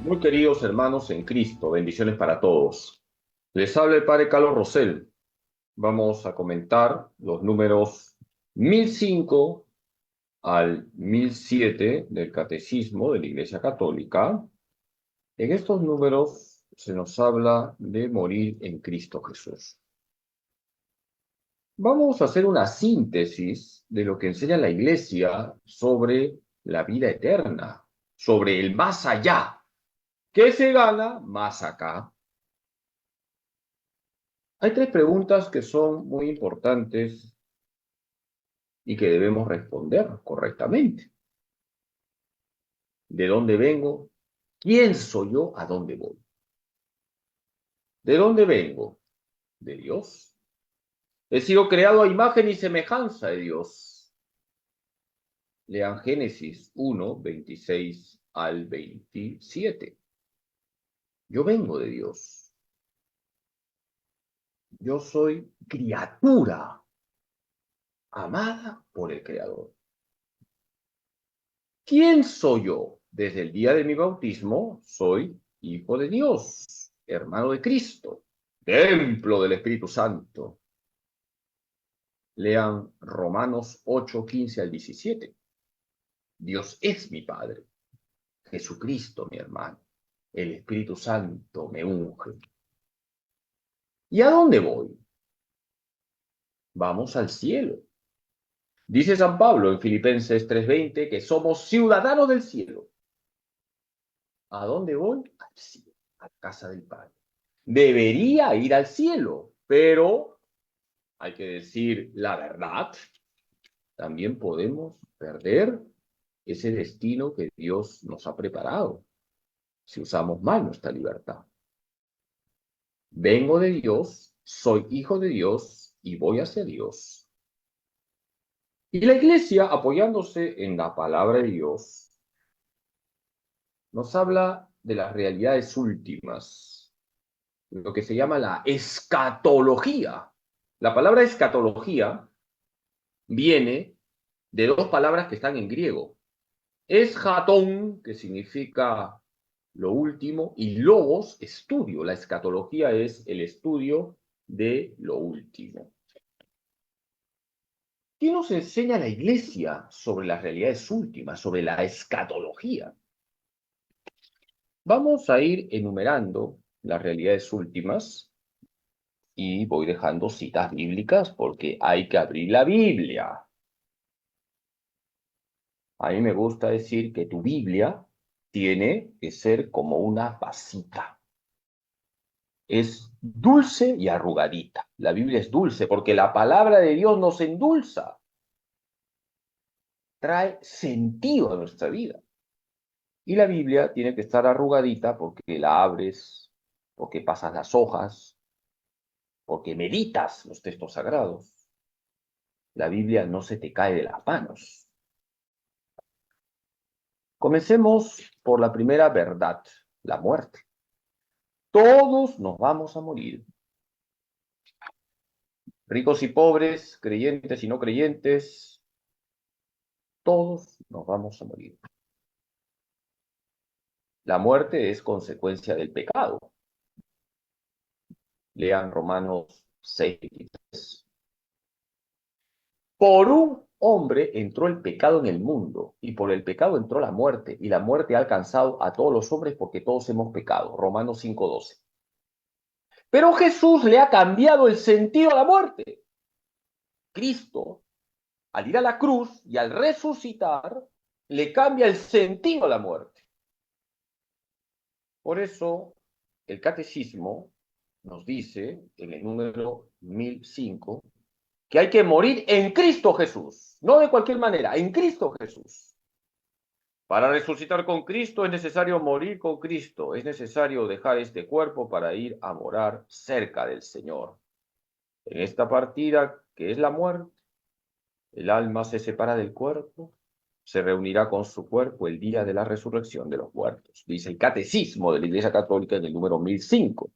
Muy queridos hermanos en Cristo, bendiciones para todos. Les habla el Padre Carlos Rosell. Vamos a comentar los números 1005 al 1007 del Catecismo de la Iglesia Católica. En estos números se nos habla de morir en Cristo Jesús. Vamos a hacer una síntesis de lo que enseña la Iglesia sobre la vida eterna, sobre el más allá. ¿Qué se gana más acá? Hay tres preguntas que son muy importantes y que debemos responder correctamente. ¿De dónde vengo? ¿Quién soy yo? ¿A dónde voy? ¿De dónde vengo? De Dios. He sido creado a imagen y semejanza de Dios. Lean Génesis 1, 26 al 27. Yo vengo de Dios. Yo soy criatura amada por el Creador. ¿Quién soy yo? Desde el día de mi bautismo soy hijo de Dios, hermano de Cristo, templo del Espíritu Santo. Lean Romanos 8, 15 al 17. Dios es mi Padre, Jesucristo mi hermano, el Espíritu Santo me unge. ¿Y a dónde voy? Vamos al cielo. Dice San Pablo en Filipenses 3:20 que somos ciudadanos del cielo. ¿A dónde voy? Al cielo, a la casa del Padre. Debería ir al cielo, pero hay que decir la verdad, también podemos perder ese destino que Dios nos ha preparado si usamos mal nuestra libertad. Vengo de Dios, soy hijo de Dios y voy hacia Dios. Y la iglesia, apoyándose en la palabra de Dios, nos habla de las realidades últimas, lo que se llama la escatología. La palabra escatología viene de dos palabras que están en griego. Eschatón, que significa lo último, y logos, estudio. La escatología es el estudio de lo último. ¿Qué nos enseña la Iglesia sobre las realidades últimas, sobre la escatología? Vamos a ir enumerando las realidades últimas y voy dejando citas bíblicas porque hay que abrir la Biblia. A mí me gusta decir que tu Biblia tiene que ser como una vasita. Es dulce y arrugadita. La Biblia es dulce porque la palabra de Dios nos endulza. Trae sentido a nuestra vida. Y la Biblia tiene que estar arrugadita porque la abres, porque pasas las hojas, porque meditas los textos sagrados. La Biblia no se te cae de las manos. Comencemos por la primera verdad, la muerte. Todos nos vamos a morir. Ricos y pobres, creyentes y no creyentes, todos nos vamos a morir. La muerte es consecuencia del pecado. Lean Romanos 6:23. Por un hombre entró el pecado en el mundo, y por el pecado entró la muerte, y la muerte ha alcanzado a todos los hombres porque todos hemos pecado. Romanos 5:12. Pero Jesús le ha cambiado el sentido a la muerte. Cristo, al ir a la cruz y al resucitar, le cambia el sentido a la muerte. Por eso, el catecismo nos dice, en el número 1005, que hay que morir en Cristo Jesús, no de cualquier manera, en Cristo Jesús. Para resucitar con Cristo es necesario morir con Cristo, es necesario dejar este cuerpo para ir a morar cerca del Señor. En esta partida, que es la muerte, el alma se separa del cuerpo, se reunirá con su cuerpo el día de la resurrección de los muertos, dice el Catecismo de la Iglesia Católica en el número 1005.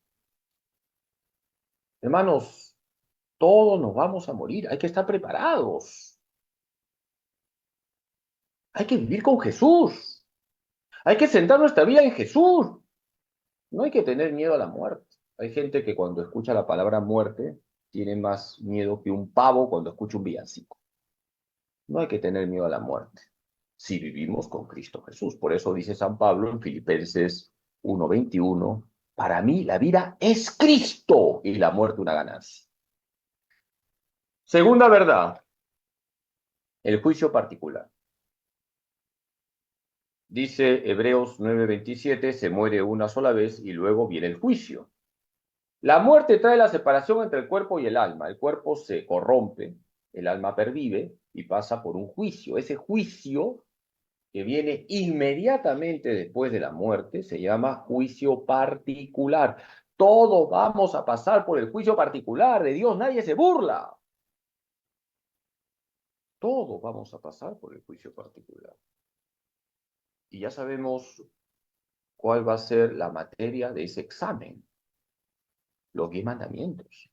Hermanos, todos nos vamos a morir, hay que estar preparados. Hay que vivir con Jesús. Hay que centrar nuestra vida en Jesús. No hay que tener miedo a la muerte. Hay gente que cuando escucha la palabra muerte tiene más miedo que un pavo cuando escucha un villancico. No hay que tener miedo a la muerte si vivimos con Cristo Jesús. Por eso dice San Pablo en Filipenses 1:21, para mí la vida es Cristo y la muerte una ganancia. Segunda verdad, el juicio particular. Dice Hebreos 9:27, se muere una sola vez y luego viene el juicio. La muerte trae la separación entre el cuerpo y el alma. El cuerpo se corrompe, el alma pervive y pasa por un juicio. Ese juicio que viene inmediatamente después de la muerte se llama juicio particular. Todos vamos a pasar por el juicio particular de Dios, nadie se burla. Todos vamos a pasar por el juicio particular. Y ya sabemos cuál va a ser la materia de ese examen. Los 10 mandamientos.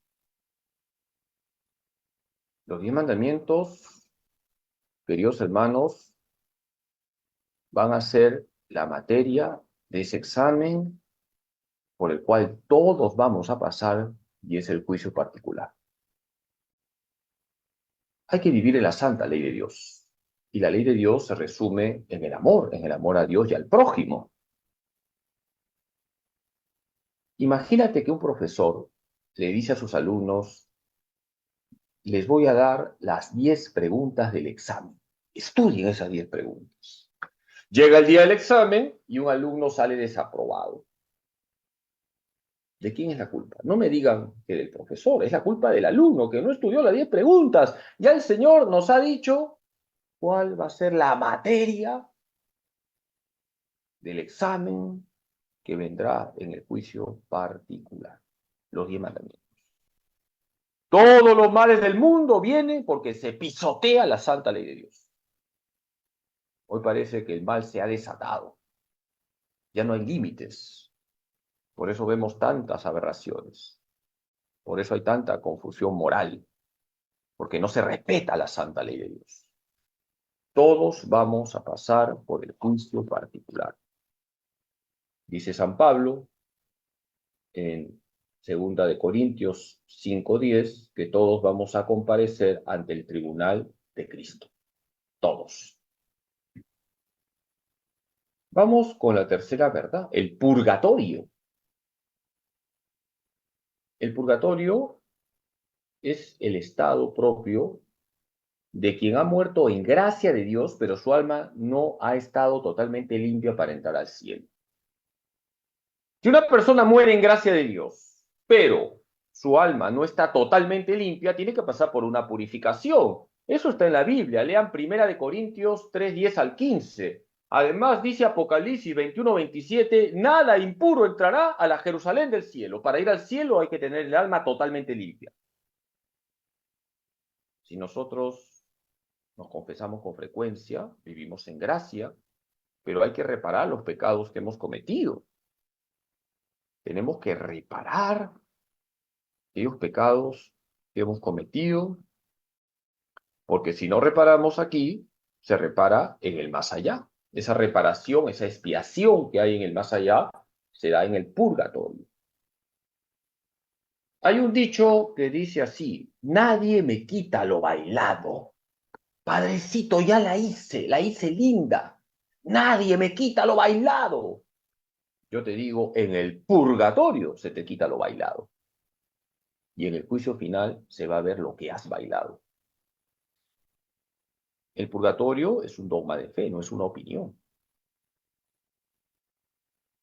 Los 10 mandamientos, queridos hermanos, van a ser la materia de ese examen por el cual todos vamos a pasar y es el juicio particular. Hay que vivir en la santa ley de Dios. Y la ley de Dios se resume en el amor a Dios y al prójimo. Imagínate que un profesor le dice a sus alumnos, les voy a dar las 10 preguntas del examen. Estudien esas 10 preguntas. Llega el día del examen y un alumno sale desaprobado. ¿De quién es la culpa? No me digan que del profesor, es la culpa del alumno que no estudió las 10 preguntas. Ya el Señor nos ha dicho cuál va a ser la materia del examen que vendrá en el juicio particular. Los 10 mandamientos. Todos los males del mundo vienen porque se pisotea la santa ley de Dios. Hoy parece que el mal se ha desatado. Ya no hay límites. Por eso vemos tantas aberraciones. Por eso hay tanta confusión moral. Porque no se respeta la santa ley de Dios. Todos vamos a pasar por el juicio particular. Dice San Pablo en 2 Corintios 5:10 que todos vamos a comparecer ante el tribunal de Cristo. Todos. Vamos con la tercera verdad, el purgatorio. El purgatorio es el estado propio de quien ha muerto en gracia de Dios, pero su alma no ha estado totalmente limpia para entrar al cielo. Si una persona muere en gracia de Dios, pero su alma no está totalmente limpia, tiene que pasar por una purificación. Eso está en la Biblia. Lean 1 Corintios 3:10 al 15. Además, dice Apocalipsis 21:27, nada impuro entrará a la Jerusalén del cielo. Para ir al cielo hay que tener el alma totalmente limpia. Si nosotros nos confesamos con frecuencia, vivimos en gracia, pero hay que reparar los pecados que hemos cometido. Tenemos que reparar aquellos pecados que hemos cometido, porque si no reparamos aquí, se repara en el más allá. Esa reparación, esa expiación que hay en el más allá, se da en el purgatorio. Hay un dicho que dice así, nadie me quita lo bailado. Padrecito, ya la hice linda. Nadie me quita lo bailado. Yo te digo, en el purgatorio se te quita lo bailado. Y en el juicio final se va a ver lo que has bailado. El purgatorio es un dogma de fe, no es una opinión.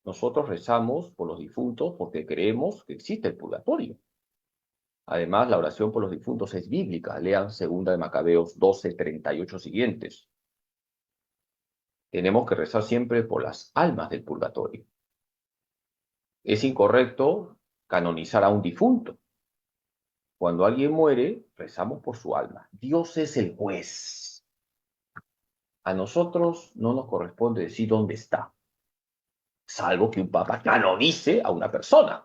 Nosotros rezamos por los difuntos porque creemos que existe el purgatorio. Además, la oración por los difuntos es bíblica. Lean 2 Macabeos 12:38 siguientes. Tenemos que rezar siempre por las almas del purgatorio. Es incorrecto canonizar a un difunto. Cuando alguien muere, rezamos por su alma. Dios es el juez. A nosotros no nos corresponde decir dónde está, salvo que un papa canonice a una persona.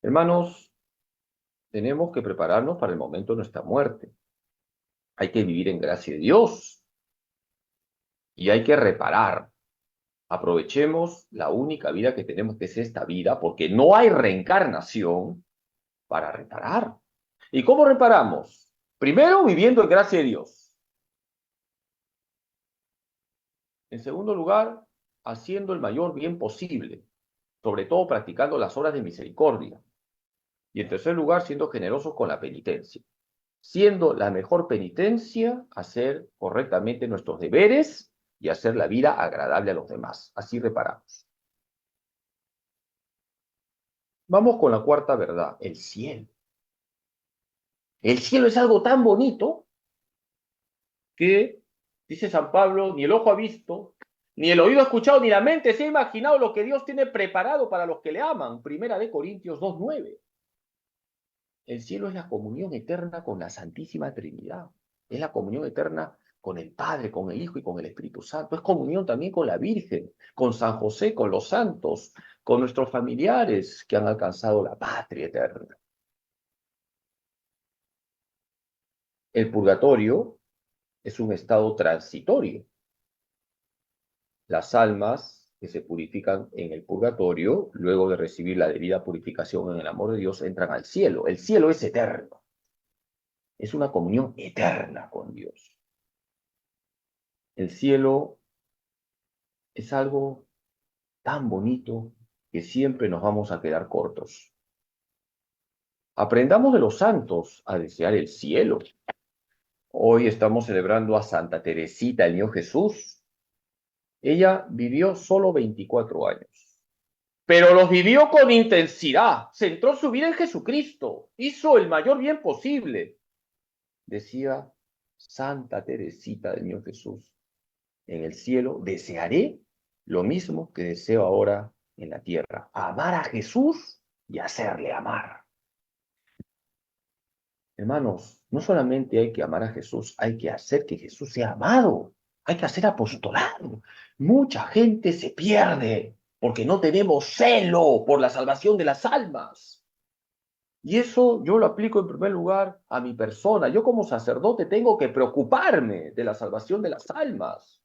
Hermanos, tenemos que prepararnos para el momento de nuestra muerte. Hay que vivir en gracia de Dios y hay que reparar. Aprovechemos la única vida que tenemos, que es esta vida, porque no hay reencarnación para reparar. ¿Y cómo reparamos? Primero, viviendo en gracia de Dios. En segundo lugar, haciendo el mayor bien posible, sobre todo practicando las obras de misericordia. Y en tercer lugar, siendo generosos con la penitencia. Siendo la mejor penitencia, hacer correctamente nuestros deberes y hacer la vida agradable a los demás. Así reparamos. Vamos con la cuarta verdad, el cielo. El cielo es algo tan bonito que, dice San Pablo, ni el ojo ha visto, ni el oído ha escuchado, ni la mente se ha imaginado lo que Dios tiene preparado para los que le aman. Primera de Corintios 2:9. El cielo es la comunión eterna con la Santísima Trinidad. Es la comunión eterna con el Padre, con el Hijo y con el Espíritu Santo. Es comunión también con la Virgen, con San José, con los santos, con nuestros familiares que han alcanzado la patria eterna. El purgatorio es un estado transitorio. Las almas que se purifican en el purgatorio, luego de recibir la debida purificación en el amor de Dios, entran al cielo. El cielo es eterno. Es una comunión eterna con Dios. El cielo es algo tan bonito que siempre nos vamos a quedar cortos. Aprendamos de los santos a desear el cielo. Hoy estamos celebrando a Santa Teresita, el Niño Jesús. Ella vivió solo 24 años, pero los vivió con intensidad. Centró su vida en Jesucristo. Hizo el mayor bien posible. Decía Santa Teresita del Niño Jesús: en el cielo desearé lo mismo que deseo ahora en la tierra: amar a Jesús y hacerle amar. Hermanos, no solamente hay que amar a Jesús, hay que hacer que Jesús sea amado. Hay que hacer apostolado. Mucha gente se pierde porque no tenemos celo por la salvación de las almas. Y eso yo lo aplico en primer lugar a mi persona. Yo como sacerdote tengo que preocuparme de la salvación de las almas.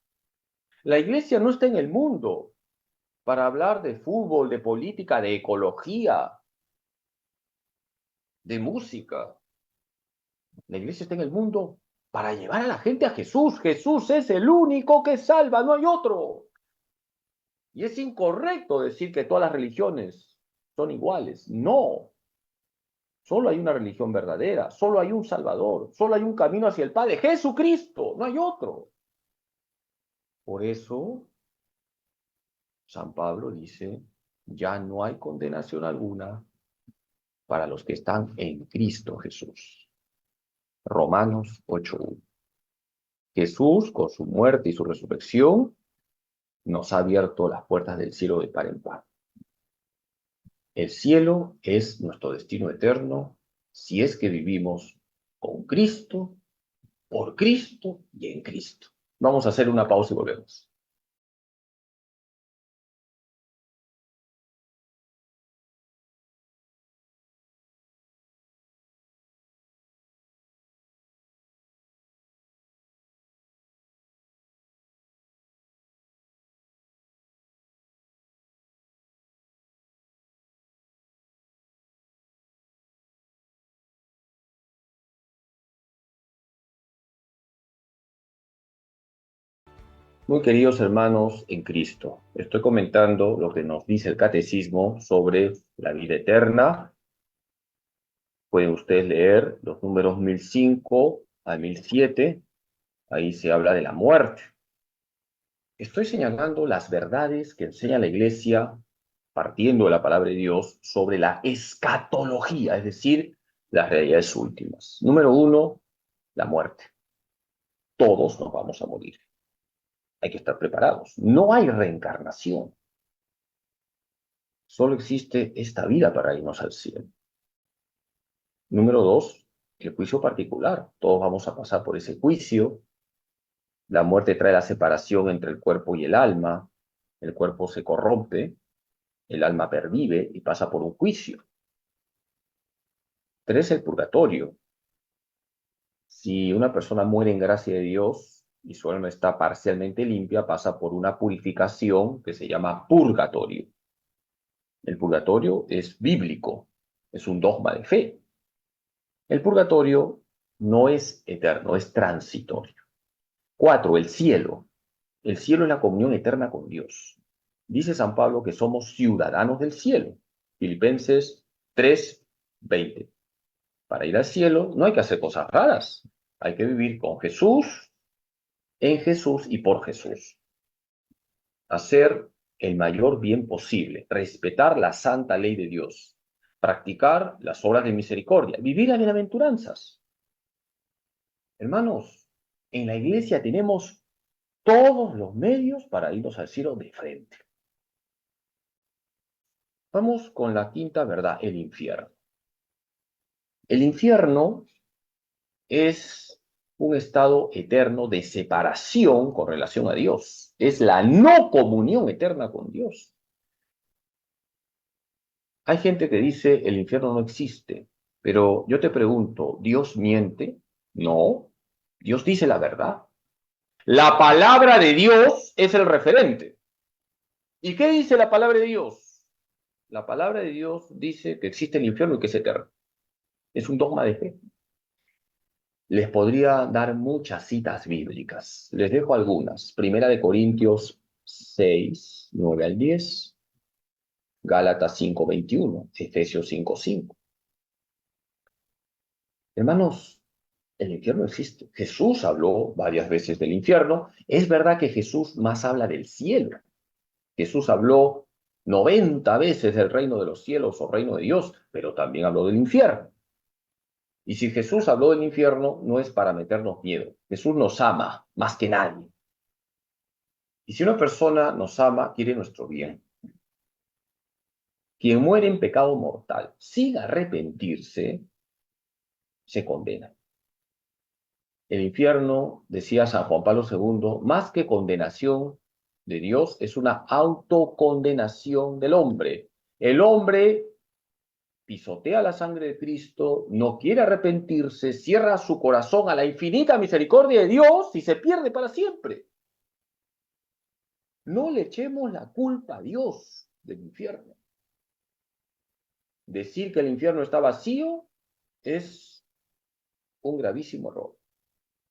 La iglesia no está en el mundo para hablar de fútbol, de política, de ecología, de música. La iglesia está en el mundo para llevar a la gente a Jesús. Jesús es el único que salva, no hay otro. Y es incorrecto decir que todas las religiones son iguales. No. Solo hay una religión verdadera, solo hay un Salvador, solo hay un camino hacia el Padre: Jesucristo, no hay otro. Por eso, San Pablo dice: ya no hay condenación alguna para los que están en Cristo Jesús. Romanos 8:1. Jesús, con su muerte y su resurrección, nos ha abierto las puertas del cielo de par en par. El cielo es nuestro destino eterno si es que vivimos con Cristo, por Cristo y en Cristo. Vamos a hacer una pausa y volvemos. Muy queridos hermanos en Cristo, estoy comentando lo que nos dice el Catecismo sobre la vida eterna. Pueden ustedes leer los números 1005 a 1007, ahí se habla de la muerte. Estoy señalando las verdades que enseña la Iglesia, partiendo de la palabra de Dios, sobre la escatología, es decir, las realidades últimas. Número 1, la muerte. Todos nos vamos a morir. Hay que estar preparados. No hay reencarnación. Solo existe esta vida para irnos al cielo. Número 2, el juicio particular. Todos vamos a pasar por ese juicio. La muerte trae la separación entre el cuerpo y el alma. El cuerpo se corrompe, el alma pervive y pasa por un juicio. 3, el purgatorio. Si una persona muere en gracia de Dios, y su alma está parcialmente limpia, pasa por una purificación que se llama purgatorio. El purgatorio es bíblico, es un dogma de fe. El purgatorio no es eterno, es transitorio. 4, el cielo. El cielo es la comunión eterna con Dios. Dice San Pablo que somos ciudadanos del cielo. Filipenses 3:20. Para ir al cielo no hay que hacer cosas raras. Hay que vivir con Jesús, en Jesús y por Jesús. Hacer el mayor bien posible, respetar la santa ley de Dios, practicar las obras de misericordia, vivir las bienaventuranzas. Hermanos, en la iglesia tenemos todos los medios para irnos al cielo de frente. Vamos con la quinta verdad, el infierno. El infierno es un estado eterno de separación con relación a Dios. Es la no comunión eterna con Dios. Hay gente que dice el infierno no existe, pero yo te pregunto, ¿Dios miente? No, Dios dice la verdad. La palabra de Dios es el referente. ¿Y qué dice la palabra de Dios? La palabra de Dios dice que existe el infierno y que es eterno. Es un dogma de fe. Les podría dar muchas citas bíblicas. Les dejo algunas. Primera de Corintios 6, 9 al 10. Gálatas 5:21. Efesios 5:5. Hermanos, el infierno existe. Jesús habló varias veces del infierno. Es verdad que Jesús más habla del cielo. Jesús habló 90 veces del reino de los cielos o reino de Dios, pero también habló del infierno. Y si Jesús habló del infierno, no es para meternos miedo. Jesús nos ama más que nadie. Y si una persona nos ama, quiere nuestro bien. Quien muere en pecado mortal sin arrepentirse, se condena. El infierno, decía San Juan Pablo II, más que condenación de Dios, es una autocondenación del hombre. El hombre pisotea la sangre de Cristo, no quiere arrepentirse, cierra su corazón a la infinita misericordia de Dios y se pierde para siempre. No le echemos la culpa a Dios del infierno. Decir que el infierno está vacío es un gravísimo error.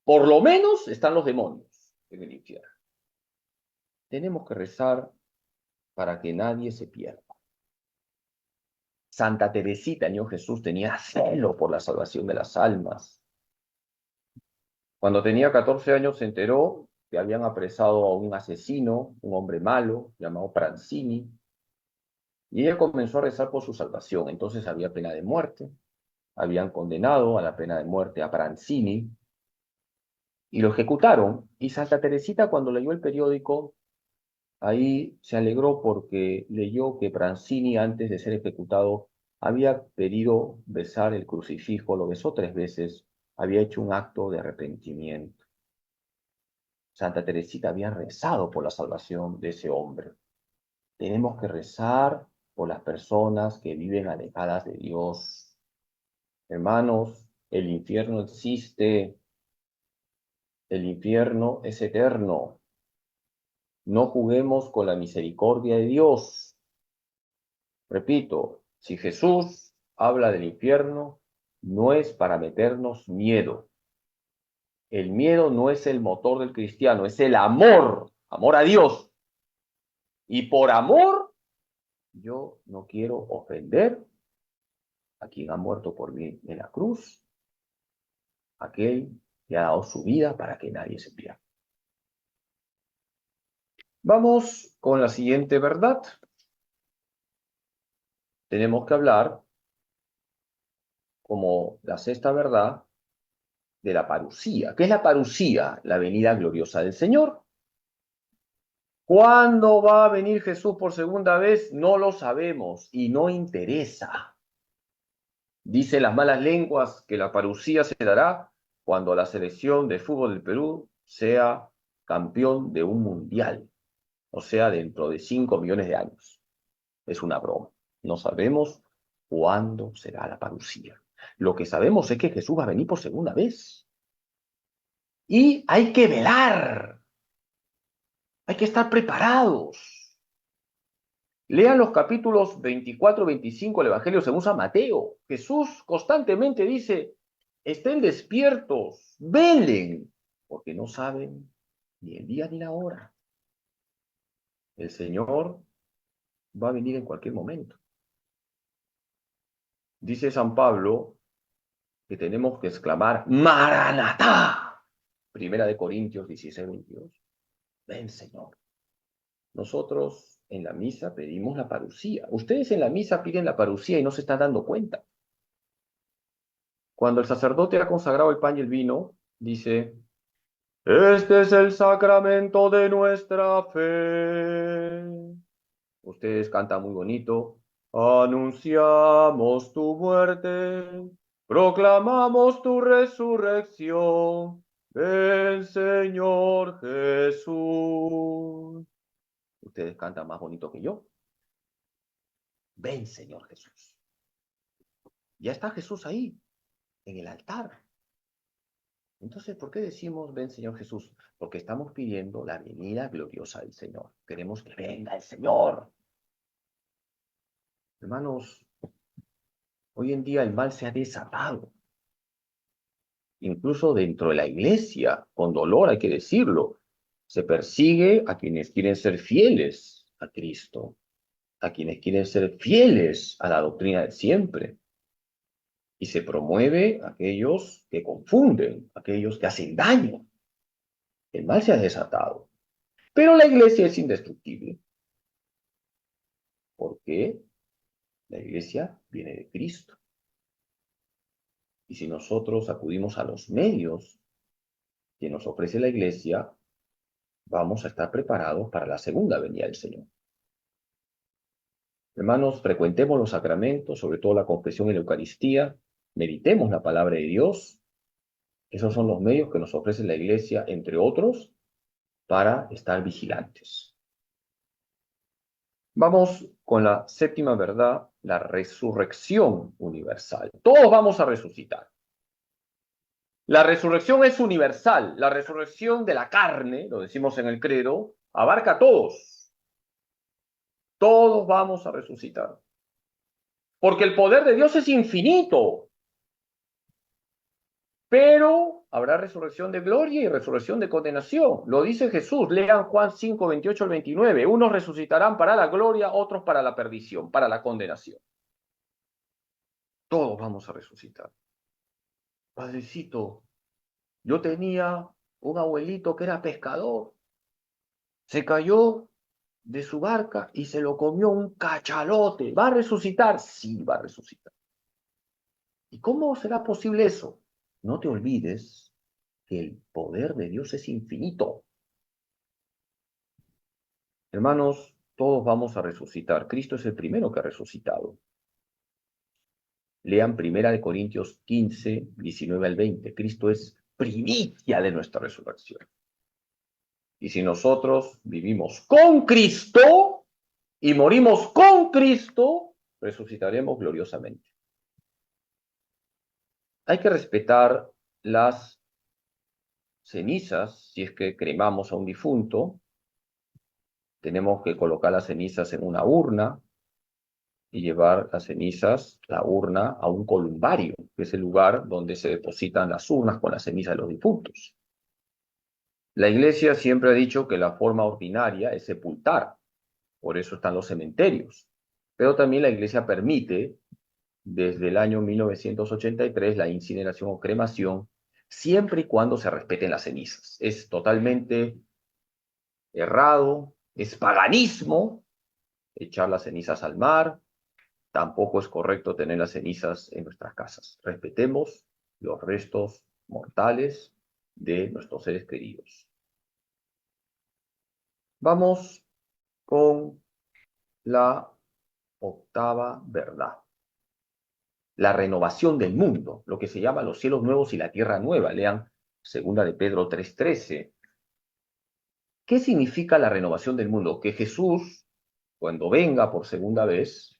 Por lo menos están los demonios en el infierno. Tenemos que rezar para que nadie se pierda. Santa Teresita, Niño Jesús, tenía celo por la salvación de las almas. Cuando tenía 14 años se enteró que habían apresado a un asesino, un hombre malo, llamado Pranzini, y ella comenzó a rezar por su salvación. Entonces había pena de muerte, habían condenado a la pena de muerte a Pranzini, y lo ejecutaron. Y Santa Teresita, cuando leyó el periódico, ahí se alegró porque leyó que Pranzini, antes de ser ejecutado, había pedido besar el crucifijo, lo besó 3 veces, había hecho un acto de arrepentimiento. Santa Teresita había rezado por la salvación de ese hombre. Tenemos que rezar por las personas que viven alejadas de Dios. Hermanos, el infierno existe, el infierno es eterno. No juguemos con la misericordia de Dios. Repito, si Jesús habla del infierno, no es para meternos miedo. El miedo no es el motor del cristiano, es el amor, amor a Dios. Y por amor, yo no quiero ofender a quien ha muerto por mí en la cruz, aquel que ha dado su vida para que nadie se pierda. Vamos con la siguiente verdad. Tenemos que hablar, como la sexta verdad, de la parusía. ¿Qué es la parusía? La venida gloriosa del Señor. ¿Cuándo va a venir Jesús por segunda vez? No lo sabemos y no interesa. Dicen las malas lenguas que la parusía se dará cuando la selección de fútbol del Perú sea campeón de un mundial, o sea, dentro de 5 millones de años. Es una broma. No sabemos cuándo será la parusía. Lo que sabemos es que Jesús va a venir por segunda vez. Y hay que velar, hay que estar preparados. Lean los capítulos 24 y 25 del Evangelio según San Mateo. Jesús constantemente dice, estén despiertos, velen, porque no saben ni el día ni la hora. El Señor va a venir en cualquier momento. Dice San Pablo que tenemos que exclamar, Maranatá. Primera de Corintios 16, 22. Ven, Señor. Nosotros en la misa pedimos la parucía. Ustedes en la misa piden la parucía y no se están dando cuenta. Cuando el sacerdote ha consagrado el pan y el vino, dice, este es el sacramento de nuestra fe. Ustedes cantan muy bonito. Anunciamos tu muerte, proclamamos tu resurrección. Ven, Señor Jesús. Ustedes cantan más bonito que yo. Ven, Señor Jesús. Ya está Jesús ahí, en el altar. Entonces, ¿por qué decimos ven, Señor Jesús? Porque estamos pidiendo la venida gloriosa del Señor. Queremos que venga el Señor. Hermanos, hoy en día el mal se ha desatado. Incluso dentro de la iglesia, con dolor hay que decirlo, se persigue a quienes quieren ser fieles a Cristo, a quienes quieren ser fieles a la doctrina de siempre. Y se promueve a aquellos que confunden, a aquellos que hacen daño. El mal se ha desatado. Pero la iglesia es indestructible. ¿Por qué? La iglesia viene de Cristo. Y si nosotros acudimos a los medios que nos ofrece la iglesia, vamos a estar preparados para la segunda venida del Señor. Hermanos, frecuentemos los sacramentos, sobre todo la confesión y la Eucaristía, meditemos la palabra de Dios. Esos son los medios que nos ofrece la iglesia, entre otros, para estar vigilantes. Vamos con la séptima verdad, la resurrección universal. Todos vamos a resucitar. La resurrección es universal. La resurrección de la carne, lo decimos en el credo, abarca a todos. Todos vamos a resucitar. Porque el poder de Dios es infinito. Pero habrá resurrección de gloria y resurrección de condenación. Lo dice Jesús. Lean Juan 5, 28 al 29. Unos resucitarán para la gloria, otros para la perdición, para la condenación. Todos vamos a resucitar. Padrecito, yo tenía un abuelito que era pescador. Se cayó de su barca y se lo comió un cachalote. ¿Va a resucitar? Sí, va a resucitar. ¿Y cómo será posible eso? No te olvides que el poder de Dios es infinito. Hermanos, todos vamos a resucitar. Cristo es el primero que ha resucitado. Lean 1 Corintios 15, 19 al 20. Cristo es primicia de nuestra resurrección. Y si nosotros vivimos con Cristo y morimos con Cristo, resucitaremos gloriosamente. Hay que respetar las cenizas, si es que cremamos a un difunto. Tenemos que colocar las cenizas en una urna y llevar las cenizas, la urna, a un columbario, que es el lugar donde se depositan las urnas con las cenizas de los difuntos. La iglesia siempre ha dicho que la forma ordinaria es sepultar, por eso están los cementerios. Pero también la iglesia permite, desde el año 1983, la incineración o cremación, siempre y cuando se respeten las cenizas. Es totalmente errado, es paganismo echar las cenizas al mar, tampoco es correcto tener las cenizas en nuestras casas. Respetemos los restos mortales de nuestros seres queridos. Vamos con la octava verdad. La renovación del mundo, lo que se llama los cielos nuevos y la tierra nueva. Lean 2 de Pedro 3:13. ¿Qué significa la renovación del mundo? Que Jesús, cuando venga por segunda vez,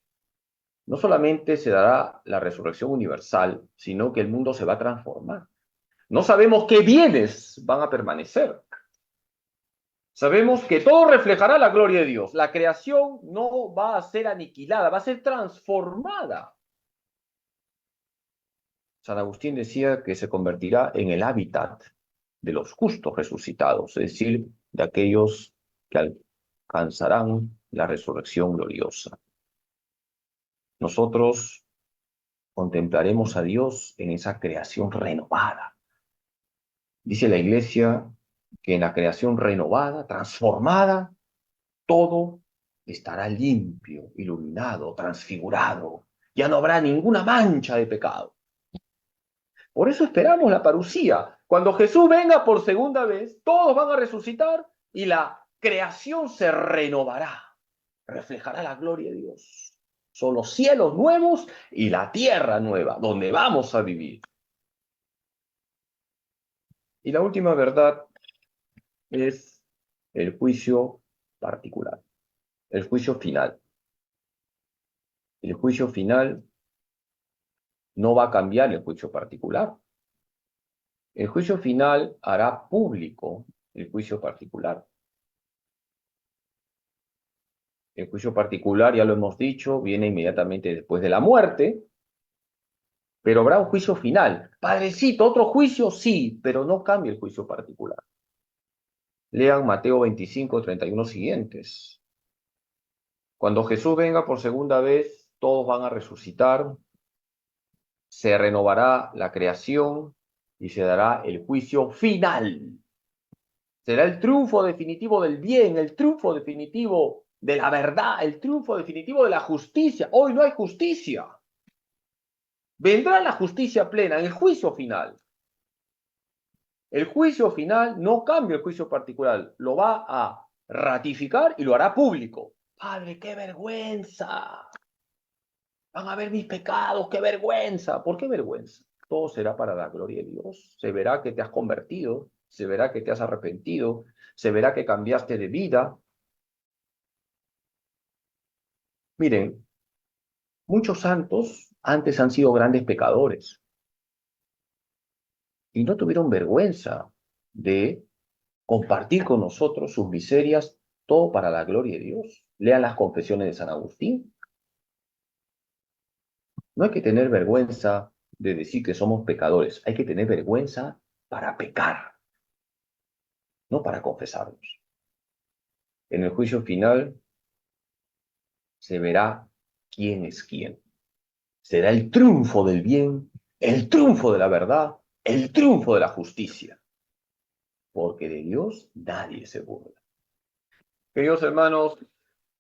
no solamente se dará la resurrección universal, sino que el mundo se va a transformar. No sabemos qué bienes van a permanecer. Sabemos que todo reflejará la gloria de Dios. La creación no va a ser aniquilada, va a ser transformada. San Agustín decía que se convertirá en el hábitat de los justos resucitados, es decir, de aquellos que alcanzarán la resurrección gloriosa. Nosotros contemplaremos a Dios en esa creación renovada. Dice la Iglesia que en la creación renovada, transformada, todo estará limpio, iluminado, transfigurado. Ya no habrá ninguna mancha de pecado. Por eso esperamos la parucía. Cuando Jesús venga por segunda vez, todos van a resucitar y la creación se renovará. Reflejará la gloria de Dios. Son los cielos nuevos y la tierra nueva, donde vamos a vivir. Y la última verdad es el juicio particular, el juicio final. El juicio final no va a cambiar el juicio particular. El juicio final hará público el juicio particular. El juicio particular, ya lo hemos dicho, viene inmediatamente después de la muerte, pero habrá un juicio final. Padrecito, ¿otro juicio? Sí, pero no cambia el juicio particular. Lean Mateo 25, 31 siguientes. Cuando Jesús venga por segunda vez, todos van a resucitar, se renovará la creación y se dará el juicio final. Será el triunfo definitivo del bien, el triunfo definitivo de la verdad, el triunfo definitivo de la justicia. Hoy no hay justicia. Vendrá la justicia plena, el juicio final. El juicio final no cambia el juicio particular, lo va a ratificar y lo hará público. Padre, qué vergüenza. Van a ver mis pecados, qué vergüenza. ¿Por qué vergüenza? Todo será para la gloria de Dios. Se verá que te has convertido, se verá que te has arrepentido, se verá que cambiaste de vida. Miren, muchos santos antes han sido grandes pecadores y no tuvieron vergüenza de compartir con nosotros sus miserias, todo para la gloria de Dios. Lean las confesiones de San Agustín. No hay que tener vergüenza de decir que somos pecadores, hay que tener vergüenza para pecar, no para confesarnos. En el juicio final se verá quién es quién. Será el triunfo del bien, el triunfo de la verdad, el triunfo de la justicia. Porque de Dios nadie se burla. Queridos hermanos,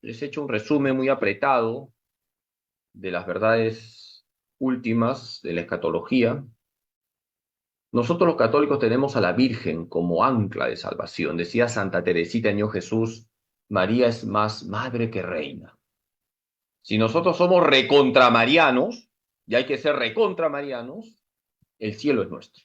les he hecho un resumen muy apretado de las verdades últimas de la escatología. Nosotros los católicos tenemos a la Virgen como ancla de salvación. Decía Santa Teresita Niño Jesús, María es más madre que reina. Si nosotros somos recontramarianos, y hay que ser recontramarianos, el cielo es nuestro.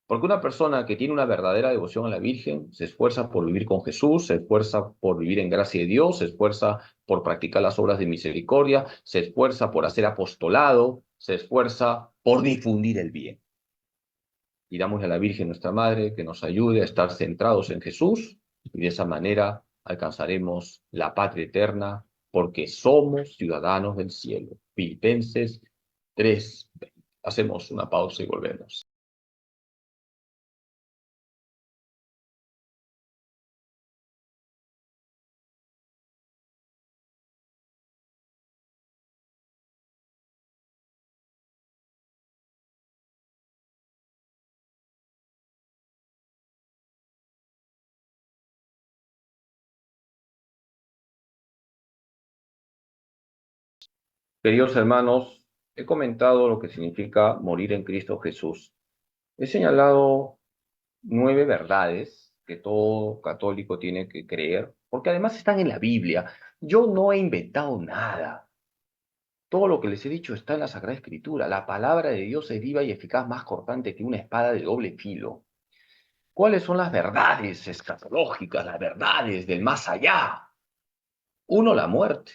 Porque una persona que tiene una verdadera devoción a la Virgen se esfuerza por vivir con Jesús, se esfuerza por vivir en gracia de Dios, se esfuerza por practicar las obras de misericordia, se esfuerza por hacer apostolado, se esfuerza por difundir el bien. Pidámosle a la Virgen nuestra Madre que nos ayude a estar centrados en Jesús y de esa manera alcanzaremos la patria eterna porque somos ciudadanos del cielo. Filipenses 3:20. Hacemos una pausa y volvemos. Queridos hermanos, he comentado lo que significa morir en Cristo Jesús. He señalado 9 verdades que todo católico tiene que creer, porque además están en la Biblia. Yo no he inventado nada. Todo lo que les he dicho está en la Sagrada Escritura. La palabra de Dios es viva y eficaz, más cortante que una espada de doble filo. ¿Cuáles son las verdades escatológicas, las verdades del más allá? 1, la muerte.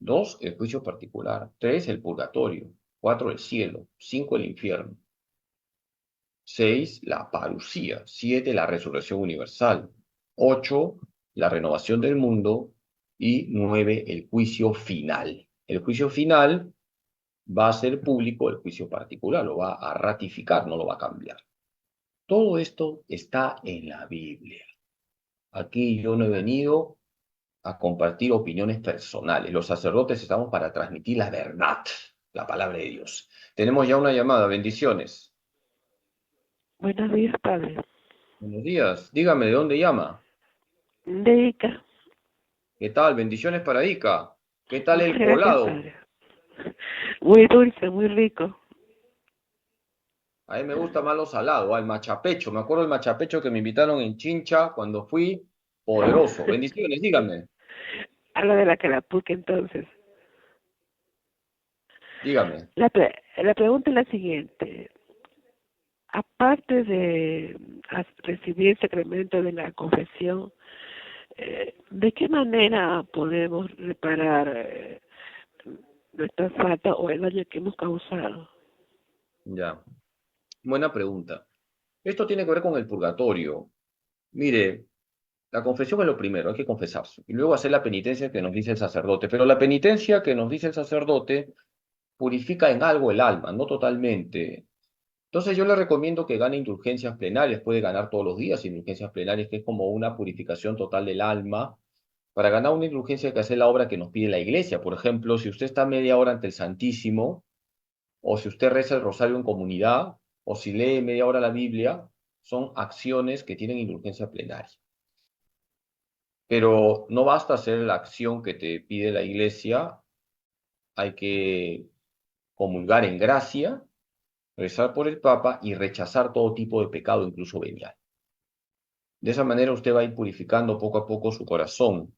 2, el juicio particular. 3, el purgatorio. 4, el cielo. 5, el infierno. 6, la parusía. 7, la resurrección universal. 8, la renovación del mundo. Y 9, el juicio final. El juicio final va a ser público, el juicio particular lo va a ratificar, no lo va a cambiar. Todo esto está en la Biblia. Aquí yo no he venido a compartir opiniones personales. Los sacerdotes estamos para transmitir la verdad, la palabra de Dios. Tenemos ya una llamada, bendiciones. Buenos días, padre. Buenos días, dígame, ¿de dónde llama? De Ica. ¿Qué tal? Bendiciones para Ica. ¿Qué tal Muchas el gracias, colado? padre. Muy dulce, muy rico. A mí me gusta más lo salado, al machapecho. Me acuerdo del machapecho que me invitaron en Chincha cuando fui, poderoso. Bendiciones, dígame, Habla de la calapuca, entonces. dígame. La pregunta es la siguiente. Aparte de recibir el sacramento de la confesión, ¿de qué manera podemos reparar nuestra falta o el daño que hemos causado? Ya, buena pregunta. Esto tiene que ver con el purgatorio. Mire, la confesión es lo primero, hay que confesarse. Y luego hacer la penitencia que nos dice el sacerdote. Pero la penitencia que nos dice el sacerdote purifica en algo el alma, no totalmente. Entonces yo le recomiendo que gane indulgencias plenarias, puede ganar todos los días indulgencias plenarias, que es como una purificación total del alma. Para ganar una indulgencia hay que hacer la obra que nos pide la iglesia. Por ejemplo, si usted está media hora ante el Santísimo, o si usted reza el rosario en comunidad, o si lee media hora la Biblia, son acciones que tienen indulgencia plenaria. Pero no basta hacer la acción que te pide la iglesia, hay que comulgar en gracia, rezar por el Papa y rechazar todo tipo de pecado, incluso venial. De esa manera usted va a ir purificando poco a poco su corazón.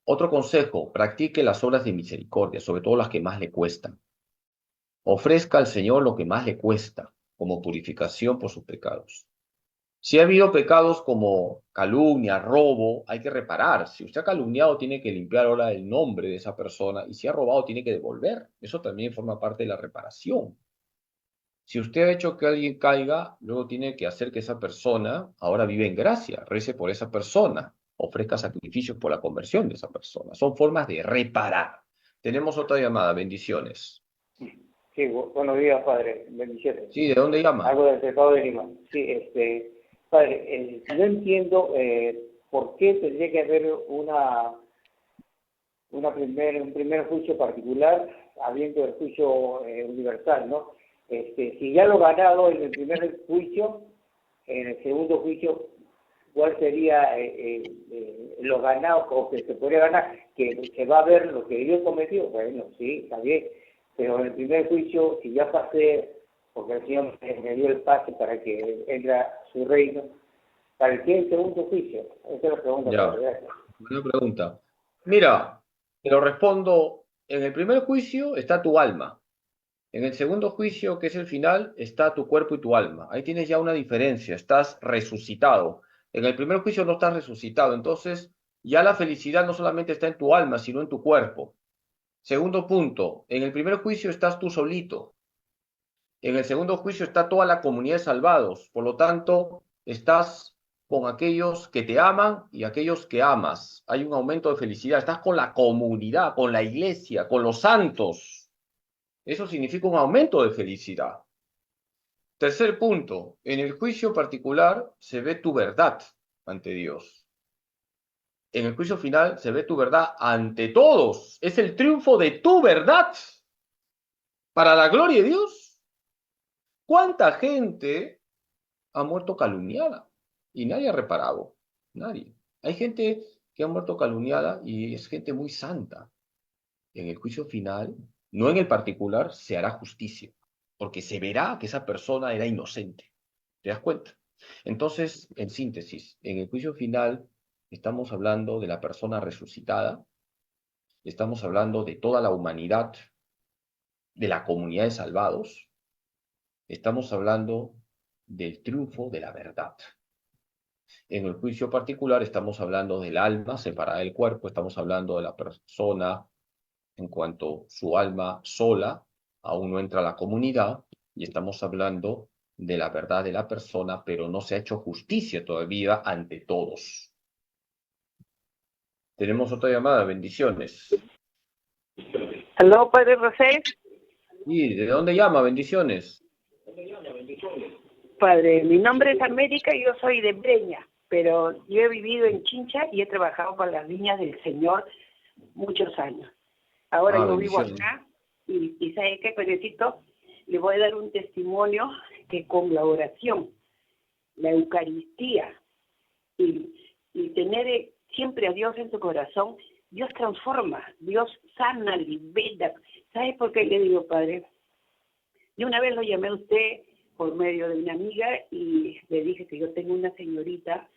Otro consejo, practique las obras de misericordia, sobre todo las que más le cuestan. Ofrezca al Señor lo que más le cuesta, como purificación por sus pecados. Si ha habido pecados como calumnia, robo, hay que reparar. Si usted ha calumniado, tiene que limpiar ahora el nombre de esa persona. Y si ha robado, tiene que devolver. Eso también forma parte de la reparación. Si usted ha hecho que alguien caiga, luego tiene que hacer que esa persona ahora vive en gracia, rece por esa persona, ofrezca sacrificios por la conversión de esa persona. Son formas de reparar. Tenemos otra llamada, bendiciones. Sí, buenos días, padre. Bendiciones. Sí, ¿de dónde llama? Algo del pecado de Lima. Sí, padre, no entiendo por qué tendría que haber un primer juicio particular habiendo el juicio universal, ¿no? Si ya lo he ganado en el primer juicio, en el segundo juicio, ¿cuál sería lo ganado o que se podría ganar? Que se va a ver lo que yo cometió. Bueno, sí, está bien. Pero en el primer juicio, si ya pasé, porque el Señor me dio el pase para que entre a su reino, ¿para qué el segundo juicio? Esa es la pregunta. Ya, buena pregunta. Mira, te lo respondo. En el primer juicio está tu alma. En el segundo juicio, que es el final, está tu cuerpo y tu alma. Ahí tienes ya una diferencia. Estás resucitado. En el primer juicio no estás resucitado. Entonces, ya la felicidad no solamente está en tu alma, sino en tu cuerpo. Segundo punto, en el primer juicio estás tú solito. En el segundo juicio está toda la comunidad de salvados. Por lo tanto, estás con aquellos que te aman y aquellos que amas. Hay un aumento de felicidad. Estás con la comunidad, con la iglesia, con los santos. Eso significa un aumento de felicidad. Tercer punto, en el juicio particular se ve tu verdad ante Dios. En el juicio final se ve tu verdad ante todos. Es el triunfo de tu verdad para la gloria de Dios. ¿Cuánta gente ha muerto calumniada y nadie ha reparado? Nadie. Hay gente que ha muerto calumniada y es gente muy santa. En el juicio final, no en el particular, se hará justicia, porque se verá que esa persona era inocente. ¿Te das cuenta? Entonces, en síntesis, en el juicio final estamos hablando de la persona resucitada, estamos hablando de toda la humanidad, de la comunidad de salvados, estamos hablando del triunfo de la verdad. En el juicio particular estamos hablando del alma separada del cuerpo, estamos hablando de la persona en cuanto su alma sola aún no entra a la comunidad, y estamos hablando de la verdad de la persona, pero no se ha hecho justicia todavía ante todos. Tenemos otra llamada, bendiciones. Aló, Padre José. ¿Y de dónde llama? Bendiciones. Padre, mi nombre es América y yo soy de Breña, pero yo he vivido en Chincha y he trabajado para las viñas del Señor muchos años. Ahora yo vivo bendiciones. acá y ¿sabe qué, Padrecito? Le voy a dar un testimonio que con la oración, la Eucaristía y tener siempre a Dios en tu corazón, Dios transforma, Dios sana, libera. ¿Sabe por qué le digo, Padre? Yo una vez lo llamé a usted por medio de una amiga y le dije que yo tengo una señorita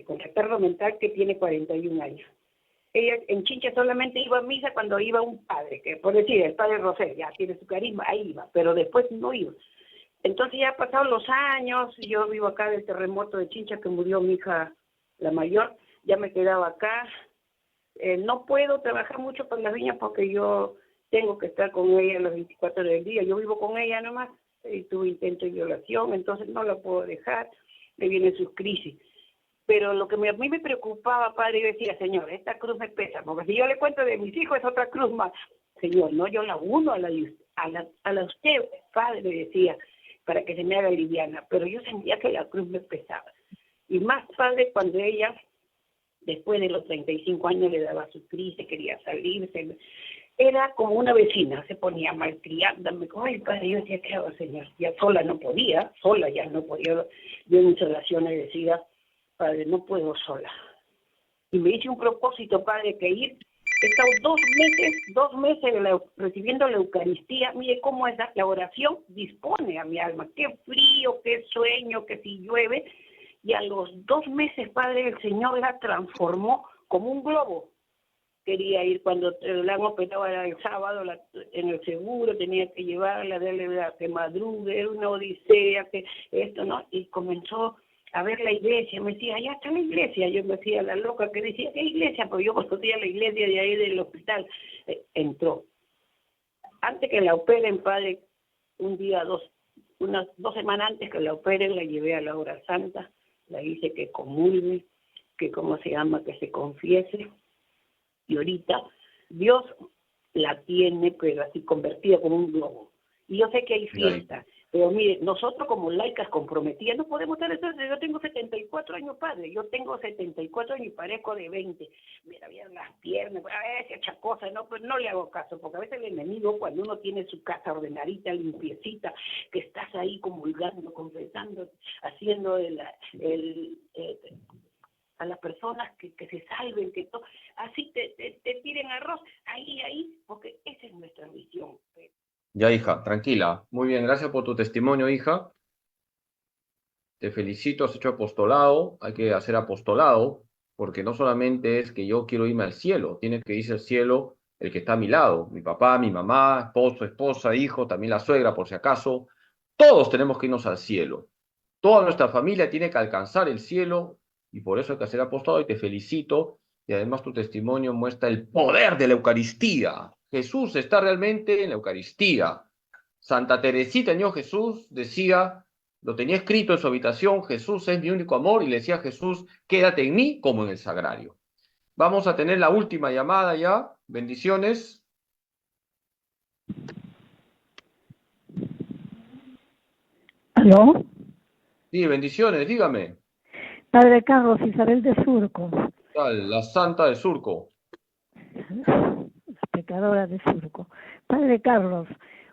con retardo mental que tiene 41 años. Ella en Chincha solamente iba a misa cuando iba un padre, que por decir, el padre Rosé, ya tiene su carisma, ahí iba, pero después no iba. Entonces ya han pasado los años, yo vivo acá del terremoto de Chincha que murió mi hija, la mayor, ya me quedaba acá. No puedo trabajar mucho con las viñas porque yo tengo que estar con ella los 24 horas del día. Yo vivo con ella nomás, tuve intento de violación, entonces no la puedo dejar, me vienen sus crisis. Pero lo que a mí me preocupaba, Padre, yo decía, Señor, esta cruz me pesa, porque si yo le cuento de mis hijos es otra cruz más. Señor, no, yo la uno a la usted, Padre, decía, para que se me haga liviana, pero yo sentía que la cruz me pesaba. Y más, Padre, cuando ella, después de los 35 años, le daba su crisis, quería salirse, era como una vecina, se ponía malcriada, me dijo, ay, Padre, yo decía, ¿qué hago, Señor? Ya sola no podía, yo en mis oraciones decía, Padre, no puedo sola. Y me hice un propósito, Padre, que ir. He estado 2 meses recibiendo la Eucaristía. Mire cómo es la oración dispone a mi alma. Qué frío, qué sueño, que si llueve. Y a los 2 meses, Padre, el Señor la transformó como un globo. Quería ir cuando la han operado el sábado en el seguro, tenía que llevarla, darle que madrugue, era una odisea, que esto, ¿no? Y comenzó a ver la iglesia, me decía, allá está la iglesia, yo me decía la loca que decía, ¿qué iglesia? Pues yo conocía la iglesia de ahí del hospital. Entró. Antes que la operen, Padre, unas 2 semanas antes que la operen, la llevé a la hora santa, la hice que comulgue, que que se confiese, y ahorita Dios la tiene, pero así convertida como un globo. Y yo sé que hay fiesta, pero mire, nosotros como laicas comprometidas no podemos estar entonces. Yo tengo 74 años, Padre, yo tengo 74 años y parezco de 20. Mira, bien las piernas, esa chacosa, no, pues no le hago caso, porque a veces el enemigo, cuando uno tiene su casa ordenadita, limpiecita, que estás ahí comulgando, confesando, haciendo a las personas que se salven, así te tiren arroz, ahí, porque esa es nuestra misión. Ya, hija, tranquila. Muy bien, gracias por tu testimonio, hija. Te felicito, has hecho apostolado. Hay que hacer apostolado, porque no solamente es que yo quiero irme al cielo, tiene que irse al cielo el que está a mi lado, mi papá, mi mamá, esposo, esposa, hijo, también la suegra, por si acaso. Todos tenemos que irnos al cielo. Toda nuestra familia tiene que alcanzar el cielo y por eso hay que hacer apostolado y te felicito. Y además tu testimonio muestra el poder de la Eucaristía. Jesús está realmente en la Eucaristía. Santa Teresita, Niño Jesús, decía, lo tenía escrito en su habitación, Jesús es mi único amor, y le decía a Jesús, quédate en mí como en el sagrario. Vamos a tener la última llamada ya. Bendiciones. ¿Aló? Sí, bendiciones, dígame. Padre Carlos, Isabel de Surco, La Santa de Surco. la pecadora de Surco. Padre Carlos,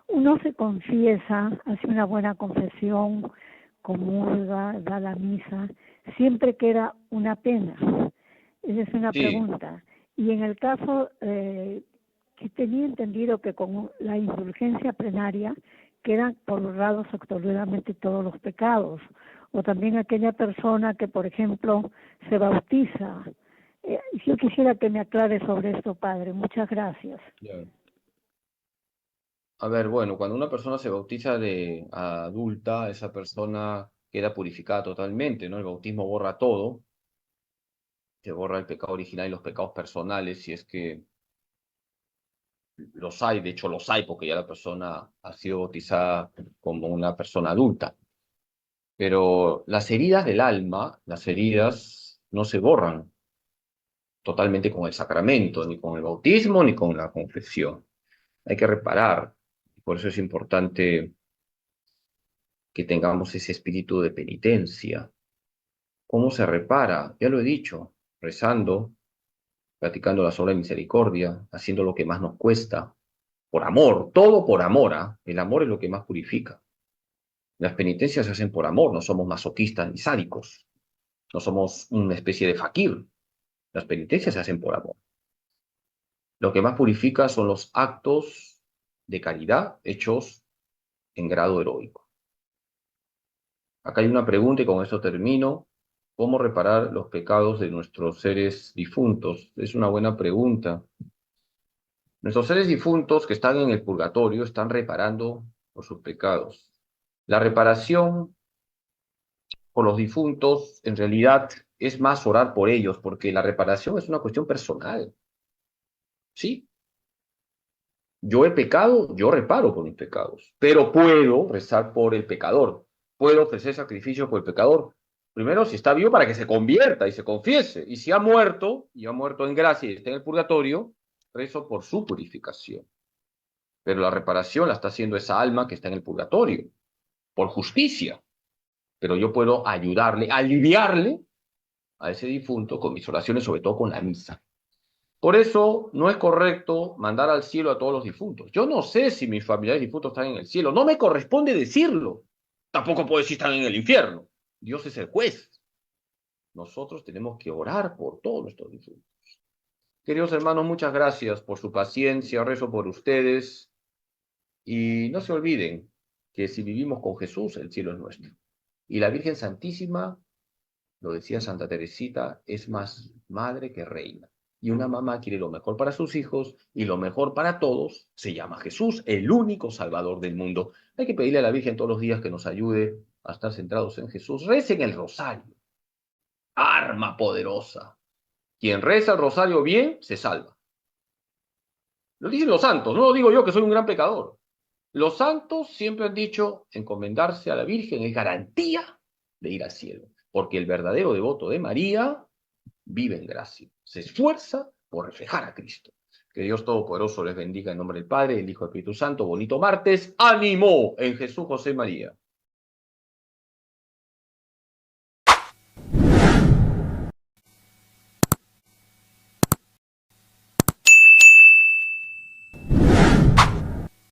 uno se confiesa, hace una buena confesión, comulga, da la misa, siempre queda una pena. Esa es una pregunta. Y en el caso que tenía entendido que con la indulgencia plenaria quedan borrados absolutamente todos los pecados, o también aquella persona que, por ejemplo, se bautiza. Yo quisiera que me aclare sobre esto, Padre. Muchas gracias. Yeah. A ver, bueno, cuando una persona se bautiza de adulta, esa persona queda purificada totalmente, ¿no? El bautismo borra todo, se borra el pecado original y los pecados personales, si es que los hay, de hecho los hay, porque ya la persona ha sido bautizada como una persona adulta. Pero las heridas del alma, las heridas no se borran totalmente con el sacramento, ni con el bautismo, ni con la confesión. Hay que reparar. Por eso es importante que tengamos ese espíritu de penitencia. ¿Cómo se repara? Ya lo he dicho, rezando, practicando la sola misericordia, haciendo lo que más nos cuesta, por amor, todo por amor, ¿ah? El amor es lo que más purifica. Las penitencias se hacen por amor, no somos masoquistas ni sádicos, no somos una especie de fakir. Las penitencias se hacen por amor. Lo que más purifica son los actos de caridad hechos en grado heroico. Acá hay una pregunta y con esto termino. ¿Cómo reparar los pecados de nuestros seres difuntos? Es una buena pregunta. Nuestros seres difuntos que están en el purgatorio están reparando por sus pecados. La reparación por los difuntos en realidad es más orar por ellos, porque la reparación es una cuestión personal. ¿Sí? Yo he pecado, yo reparo por mis pecados, pero puedo rezar por el pecador, puedo ofrecer sacrificio por el pecador. Primero, si está vivo, para que se convierta y se confiese, y si ha muerto, y ha muerto en gracia y está en el purgatorio, rezo por su purificación. Pero la reparación la está haciendo esa alma que está en el purgatorio, por justicia. Pero yo puedo ayudarle, aliviarle a ese difunto con mis oraciones, sobre todo con la misa. Por eso no es correcto mandar al cielo a todos los difuntos. Yo no sé si mis familiares difuntos están en el cielo. No me corresponde decirlo. Tampoco puedo decir están en el infierno. Dios es el juez. Nosotros tenemos que orar por todos nuestros difuntos. Queridos hermanos, muchas gracias por su paciencia. Rezo por ustedes. Y no se olviden que si vivimos con Jesús, el cielo es nuestro. Y la Virgen Santísima, lo decía Santa Teresita, es más madre que reina. Y una mamá quiere lo mejor para sus hijos y lo mejor para todos. Se llama Jesús, el único Salvador del mundo. Hay que pedirle a la Virgen todos los días que nos ayude a estar centrados en Jesús. Recen el rosario. Arma poderosa. Quien reza el rosario bien, se salva. Lo dicen los santos, no lo digo yo que soy un gran pecador. Los santos siempre han dicho, encomendarse a la Virgen es garantía de ir al cielo. Porque el verdadero devoto de María vive en gracia, se esfuerza por reflejar a Cristo. Que Dios Todopoderoso les bendiga en nombre del Padre, del Hijo y del Espíritu Santo. Bonito martes, ánimo en Jesús, José y María.